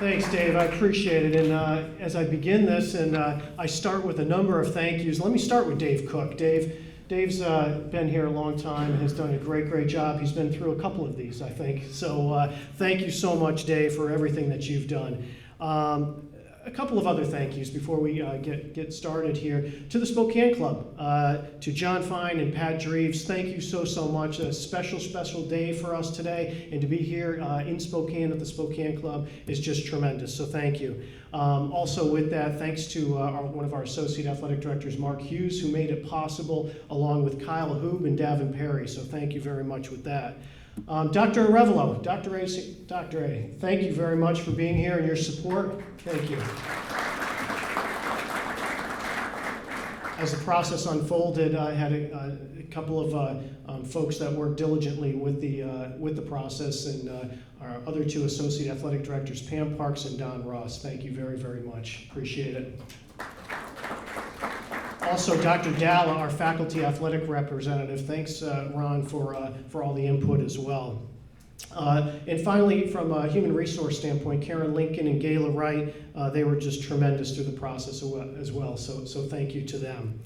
Thanks, Dave. I appreciate it. And as I begin this, and I start with a number of thank yous, let me start with Dave Cook. Dave's been here a long time and has done a great job. He's been through a couple of these, I think. So thank you so much, Dave, for everything that you've done. A couple of other thank yous before we get started here. To the Spokane Club, to John Fine and Pat Dreves, thank you so much. A special day for us today, and to be here in Spokane at the Spokane Club is just tremendous, so thank you. Also with that, thanks to one of our Associate Athletic Directors, Mark Hughes, who made it possible, along with Kyle Hoob and Davin Perry, so thank you very much with that. Dr. Arevalo, Dr. A, thank you very much for being here and your support. Thank you. As the process unfolded, I had a couple of folks that worked diligently with the process, and our other two Associate Athletic Directors, Pam Parks and Don Ross. Thank you very much. Appreciate it. Also, Dr. Dalla, our faculty athletic representative. Thanks, Ron, for all the input as well. And finally, from a human resource standpoint, Karen Lincoln and Gayla Wright, they were just tremendous through the process as well, so thank you to them.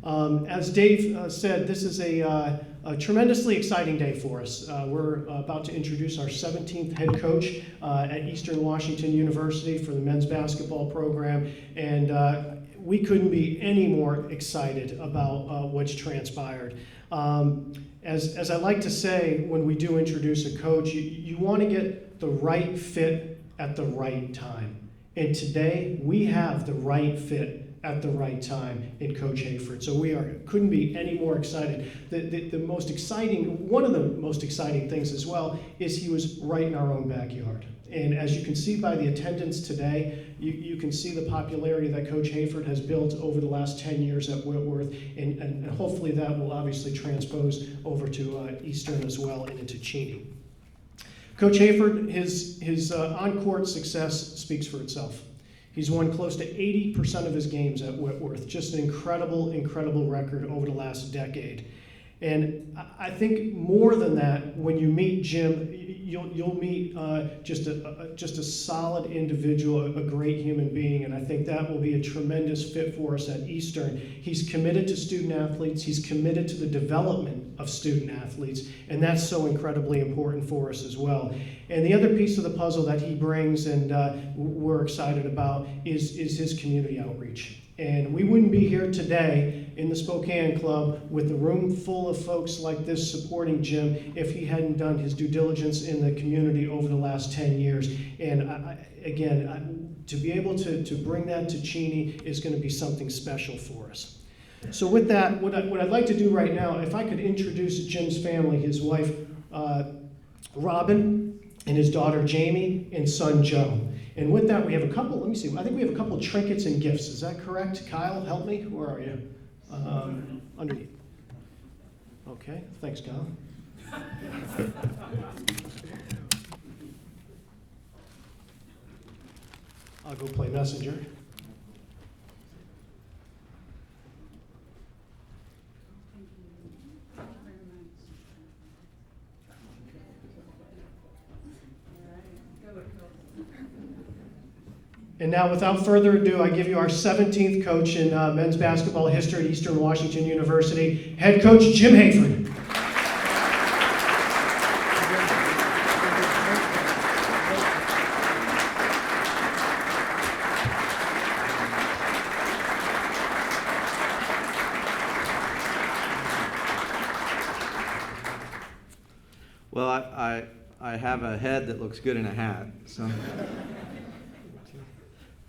As Dave said, this is a tremendously exciting day for us. We're about to introduce our 17th head coach at Eastern Washington University for the men's basketball program, and we couldn't be any more excited about what's transpired. As I like to say, when we do introduce a coach, you want to get the right fit at the right time. And today, we have the right fit at the right time in Coach Hayford. So we couldn't be any more excited. One of the most exciting things as well is he was right in our own backyard. And as you can see by the attendance today, you can see the popularity that Coach Hayford has built over the last 10 years at Whitworth, and hopefully that will obviously transpose over to Eastern as well and into Cheney. Coach Hayford, his on-court success speaks for itself. He's won close to 80% of his games at Whitworth, just an incredible record over the last decade. And I think more than that, when you meet Jim, you'll meet just a solid individual, a great human being, and I think that will be a tremendous fit for us at Eastern. He's committed to student athletes, he's committed to the development of student athletes, and that's so incredibly important for us as well. And the other piece of the puzzle that he brings and we're excited about is his community outreach. And we wouldn't be here today in the Spokane Club with a room full of folks like this supporting Jim if he hadn't done his due diligence in the community over the last 10 years. And to be able to bring that to Cheney is going to be something special for us. So with that, what I'd like to do right now, if I could introduce Jim's family, his wife Robin, and his daughter Jamie, and son Joe. And with that, we have a couple, let me see, I think we have a couple trinkets and gifts. Is that correct? Kyle, help me. Where are you? Underneath. Okay, thanks, Kyle. I'll go play messenger. And now, without further ado, I give you our 17th coach in men's basketball history at Eastern Washington University, head coach Jim Hayford. Well, I have a head that looks good in a hat, so.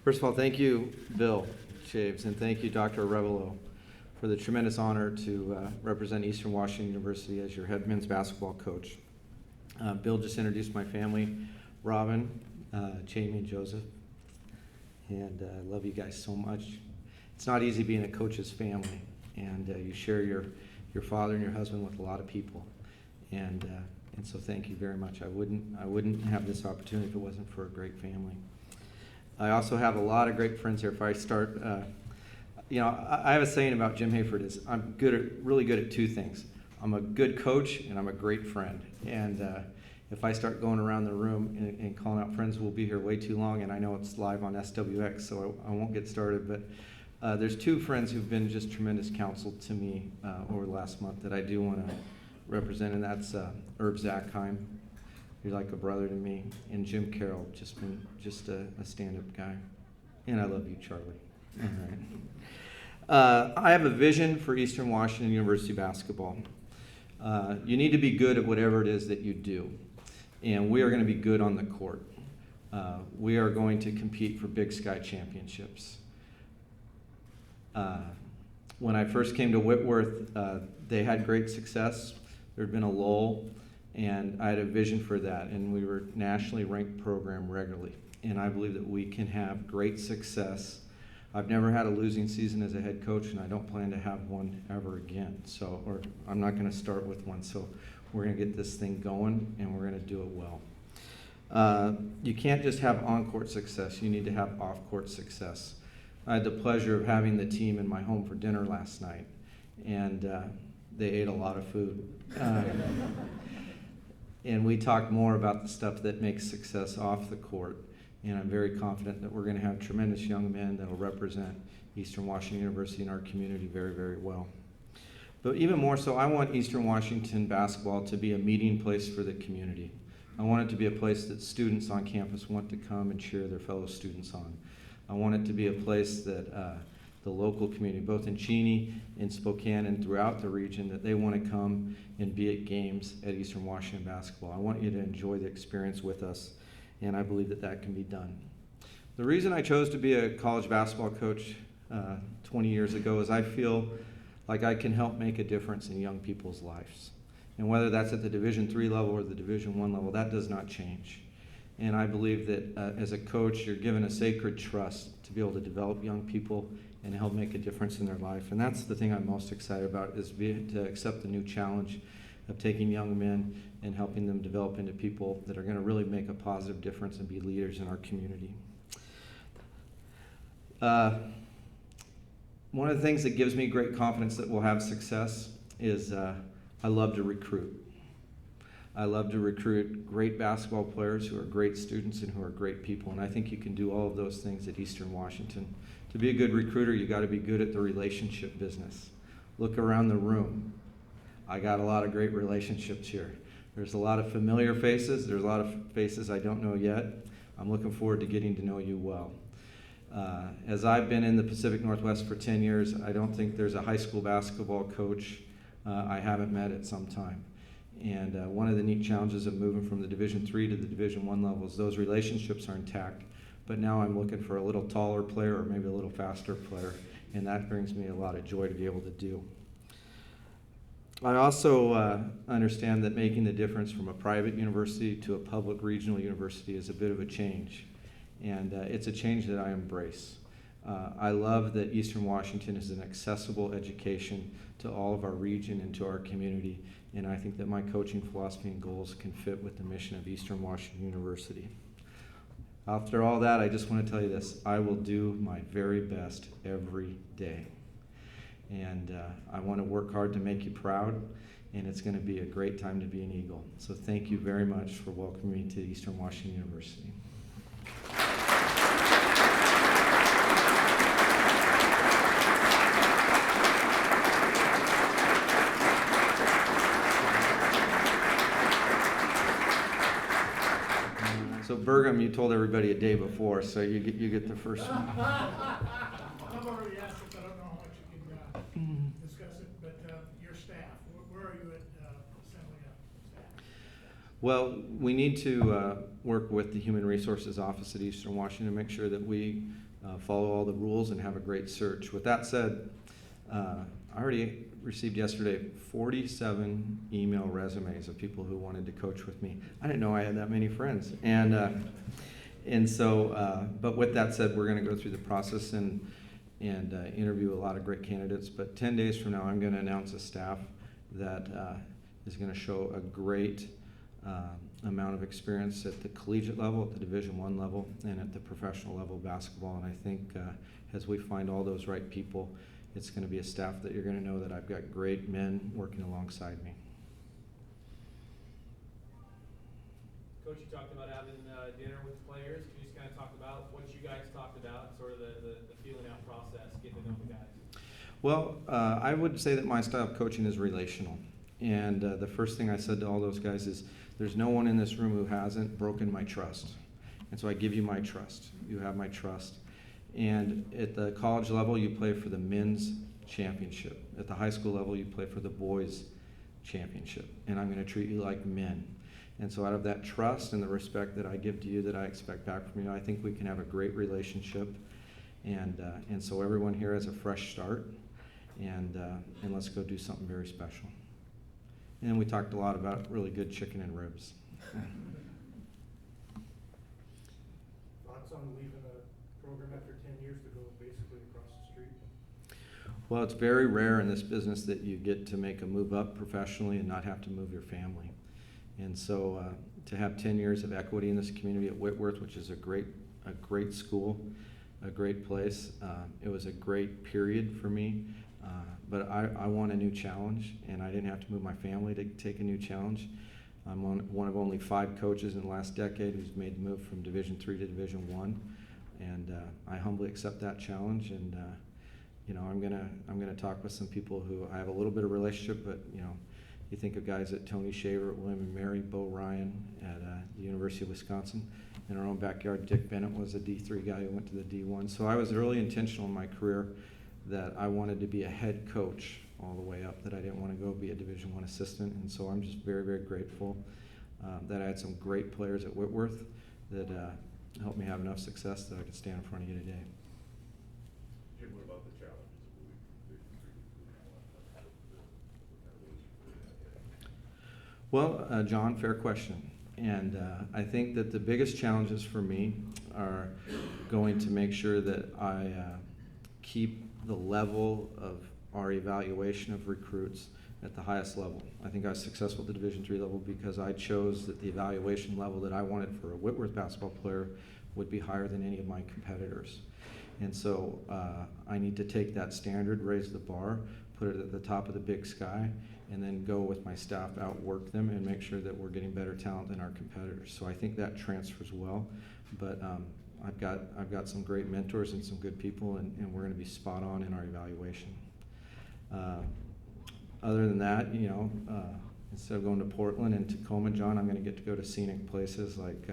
First of all, thank you, Bill Chaves, and thank you, Dr. Arevalo, for the tremendous honor to represent Eastern Washington University as your head men's basketball coach. Bill just introduced my family, Robin, Jamie, and Joseph, and I love you guys so much. It's not easy being a coach's family, and you share your father and your husband with a lot of people, and so thank you very much. I wouldn't have this opportunity if it wasn't for a great family. I also have a lot of great friends here. If I start, I have a saying about Jim Hayford is really good at two things. I'm a good coach and I'm a great friend. And if I start going around the room and calling out friends, we'll be here way too long, and I know it's live on SWX, so I won't get started. But there's two friends who've been just tremendous counsel to me over the last month that I do want to represent, and that's Herb Zachheim. You're like a brother to me, and Jim Carroll, just a stand-up guy. And I love you, Charlie. All right. I have a vision for Eastern Washington University basketball. You need to be good at whatever it is that you do, and we are going to be good on the court. We are going to compete for Big Sky championships. When I first came to Whitworth, they had great success. There had been a lull, and I had a vision for that, and we were a nationally ranked program regularly. And I believe that we can have great success. I've never had a losing season as a head coach, and I don't plan to have one ever again. Or I'm not going to start with one. So we're going to get this thing going, and we're going to do it well. You can't just have on-court success. You need to have off-court success. I had the pleasure of having the team in my home for dinner last night, and they ate a lot of food. And we talked more about the stuff that makes success off the court. And I'm very confident that we're going to have tremendous young men that will represent Eastern Washington University and our community very, very well. But even more so, I want Eastern Washington basketball to be a meeting place for the community. I want it to be a place that students on campus want to come and cheer their fellow students on. I want it to be a place that the local community, both in Cheney, in Spokane, and throughout the region, that they want to come and be at games at Eastern Washington basketball. I want you to enjoy the experience with us, and I believe that that can be done. The reason I chose to be a college basketball coach 20 years ago is I feel like I can help make a difference in young people's lives. And whether that's at the Division III level or the Division I level, that does not change. And I believe that as a coach, you're given a sacred trust to be able to develop young people and help make a difference in their life. And that's the thing I'm most excited about, is to accept the new challenge of taking young men and helping them develop into people that are going to really make a positive difference and be leaders in our community. One of the things that gives me great confidence that we'll have success is I love to recruit. I love to recruit great basketball players who are great students and who are great people, and I think you can do all of those things at Eastern Washington. To be a good recruiter, you got to be good at the relationship business. Look around the room. I got a lot of great relationships here. There's a lot of familiar faces. There's a lot of faces I don't know yet. I'm looking forward to getting to know you well. As I've been in the Pacific Northwest for 10 years, I don't think there's a high school basketball coach I haven't met at some time. And one of the neat challenges of moving from the Division III to the Division I levels, those relationships are intact. But now I'm looking for a little taller player or maybe a little faster player, and that brings me a lot of joy to be able to do. I also understand that making the difference from a private university to a public regional university is a bit of a change, and it's a change that I embrace. I love that Eastern Washington is an accessible education to all of our region and to our community, and I think that my coaching philosophy and goals can fit with the mission of Eastern Washington University. After all that, I just want to tell you this: I will do my very best every day. And I want to work hard to make you proud, and it's going to be a great time to be an Eagle. So thank you very much for welcoming me to Eastern Washington University. So Burgum, you told everybody a day before, so you get the first one. I've already asked it, but I don't know how much you can discuss it, but your staff, where are you at assembling up staff? Well, we need to work with the Human Resources Office at Eastern Washington to make sure that we follow all the rules and have a great search. With that said, I already received yesterday 47 email resumes of people who wanted to coach with me. I didn't know I had that many friends. And so, but with that said, we're going to go through the process and interview a lot of great candidates. But 10 days from now, I'm going to announce a staff that is going to show a great amount of experience at the collegiate level, at the Division I level, and at the professional level of basketball. And I think as we find all those right people, it's going to be a staff that you're going to know that I've got great men working alongside me. Coach, you talked about having dinner with the players. Can you just kind of talk about what you guys talked about, sort of the feeling out process, getting to know the guys? Well, I would say that my style of coaching is relational. And the first thing I said to all those guys is, there's no one in this room who hasn't broken my trust. And so I give you my trust. You have my trust. And at the college level, you play for the men's championship. At the high school level, you play for the boys' championship. And I'm going to treat you like men. And so out of that trust and the respect that I give to you, that I expect back from you, I think we can have a great relationship. And so everyone here has a fresh start. And let's go do something very special. And we talked a lot about really good chicken and ribs. Thoughts on leaving a program after 10 years to go basically across the street? Well, it's very rare in this business that you get to make a move up professionally and not have to move your family. And so to have 10 years of equity in this community at Whitworth, which is a great school, a great place, it was a great period for me. But I want a new challenge, and I didn't have to move my family to take a new challenge. I'm one of only 5 coaches in the last decade who's made the move from Division III to Division I, and I humbly accept that challenge. And you know, I'm gonna talk with some people who I have a little bit of relationship, but you know, you think of guys at Tony Shaver at William and Mary, Bo Ryan at the University of Wisconsin. In our own backyard, Dick Bennett was a D3 guy who went to the D1. So I was really intentional in my career that I wanted to be a head coach all the way up, that I didn't want to go be a Division I assistant. And so I'm just very, very grateful that I had some great players at Whitworth that helped me have enough success that I could stand in front of you today. Jim, what about the challenges? Well, John, fair question. And I think that the biggest challenges for me are going to make sure that I keep the level of our evaluation of recruits at the highest level. I think I was successful at the Division III level because I chose that the evaluation level that I wanted for a Whitworth basketball player would be higher than any of my competitors. And so I need to take that standard, raise the bar, put it at the top of the big sky, and then go with my staff, outwork them, and make sure that we're getting better talent than our competitors. So I think that transfers well. But I've got some great mentors and some good people, and we're going to be spot on in our evaluation. Other than that, you know, instead of going to Portland and Tacoma, John, I'm going to get to go to scenic places like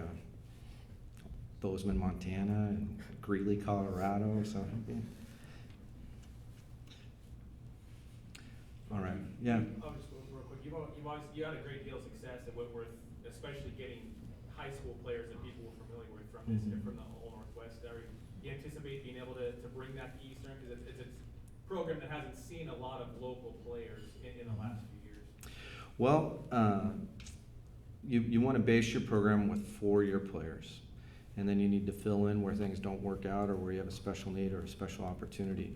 Bozeman, Montana, and Greeley, Colorado. So, yeah. All right. Yeah. I'll just go real quick. You had a great deal of success at Whitworth, especially getting high school players that people were familiar with from from the whole Northwest. You anticipate being able to bring that to Eastern, because it's a program that hasn't seen a lot of local players in the last few years? Well, you want to base your program with 4-year players, and then you need to fill in where things don't work out or where you have a special need or a special opportunity.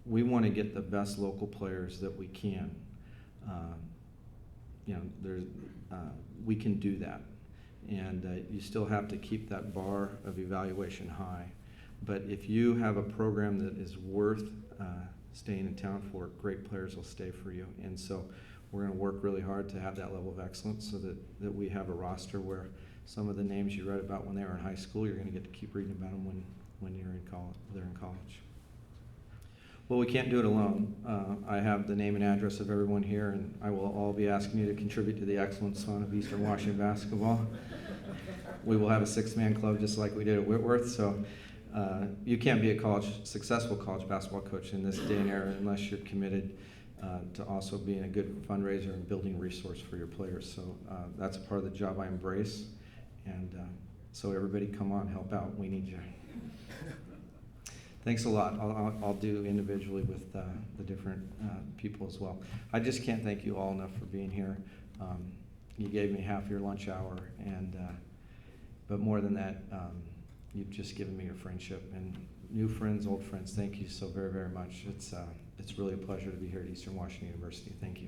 We want to get the best local players that we can. You know, we can do that, and you still have to keep that bar of evaluation high. But if you have a program that is worth staying in town for, great players will stay for you. And so we're going to work really hard to have that level of excellence so that we have a roster where some of the names you read about when they were in high school, you're going to get to keep reading about them when you're in college. They're in college. Well, we can't do it alone. I have the name and address of everyone here, and I will all be asking you to contribute to the excellence fund of Eastern Washington basketball. We will have a 6-man club just like we did at Whitworth. So you can't be a successful college basketball coach in this day and era unless you're committed to also being a good fundraiser and building resource for your players. So that's a part of the job I embrace. And so everybody come on, help out. We need you. Thanks a lot. I'll do individually with the different people as well. I just can't thank you all enough for being here. You gave me half your lunch hour, and but more than that, you've just given me your friendship, and new friends, old friends. Thank you so very, very much. It's really a pleasure to be here at Eastern Washington University. Thank you.